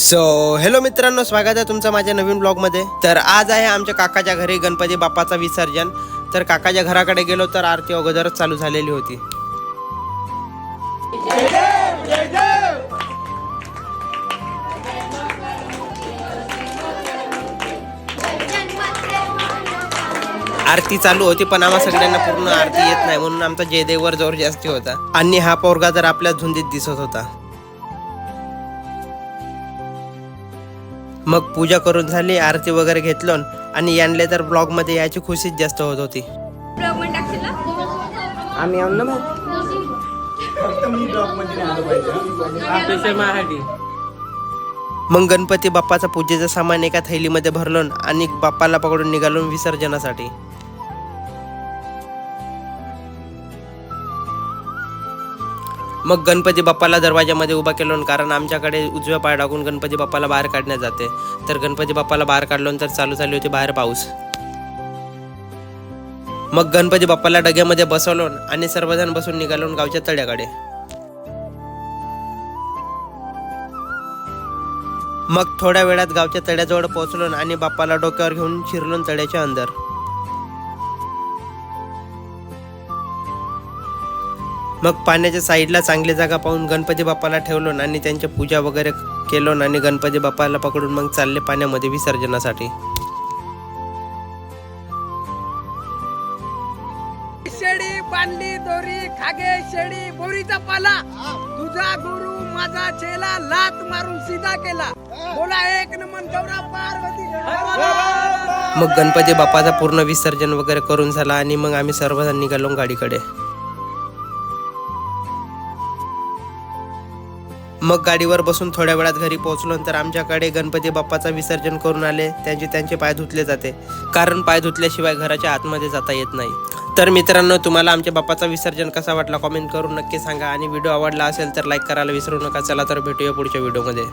So hello मित्रांनो, स्वागत आहे तुमचं माझ्या नवीन ब्लॉगमध्ये। तर आज आहे आमच्या काकाच्या घरी गणपती बाप्पाचा विसर्जन। तर काकाच्या घराकडे गेलो तर आरती अगोदरच चालू झालेली होती। आरती चालू होती पण आम्हा सगळ्यांना पूर्ण आरती येत नाही, म्हणून आमचा जयदेवर जोर जास्ती होता आणि हा पोरगा तर आपल्या झुंदीत दिसत होता। मग पूजा करून झाली, आरती वगैरे घेतलो आणि यांले तर ब्लॉग मध्ये याची खुशीच जास्त होत होती। आम्ही आलो ना मग गणपती बाप्पाचा पूजेचं सामान एका थैलीमध्ये भरलो आणि बाप्पाला पकडून निघालो विसर्जनासाठी। मग गणपती बाप्पाला दरवाजामध्ये उभा केलो, कारण आमच्याकडे उजव्या पाय टाकून गणपती बाप्पाला बाहेर काढण्यात जाते। तर गणपती बाप्पाला बाहेर काढलो तर चालू झाली होती बाहेर पाऊस। मग गणपती बाप्पाला डग्यामध्ये बसवलो आणि सर्वजण बसून निघालो गावच्या तळ्याकडे। मग थोड्या वेळात गावच्या तळ्याजवळ पोहोचलो आणि बाप्पाला डोक्यावर घेऊन शिरलो तळ्याच्या अंदर। मग पाण्याच्या साईडला चांगली जागा पाहून गणपती बाप्पाला ठेवलो आणि त्यांची पूजा वगैरे केलो आणि गणपती बाप्पाला पकडून मग चालले पाण्यामध्ये विसर्जनासाठी। शेळी बांधली दोरी खागे शेळी बोरीचा पाला, तुझा गुरु माझा चेला लात मारून सीधा केला, बोला एक नमन गौरा पार्वती। मग गणपती बाप्पाचा पूर्ण विसर्जन वगैरे करून झाला आणि मग आम्ही सर्वजण निघालो गाडीकडे। मग गाडीवर बसून थोड्या वेळात घरी पोहोचलो तर आमच्याकडे गणपती बाप्पाचा विसर्जन करून आले त्यांचे पाय धुतले जाते, कारण पाय धुतल्याशिवाय घराच्या आतमध्ये जाता येत नाही। तर मित्रांनो, तुम्हाला आमच्या बाप्पाचा विसर्जन कसा वाटला कमेंट करून नक्की सांगा आणि व्हिडिओ आवडला असेल तर लाईक करायला विसरू नका। चला तर भेटूया पुढच्या व्हिडिओमध्ये।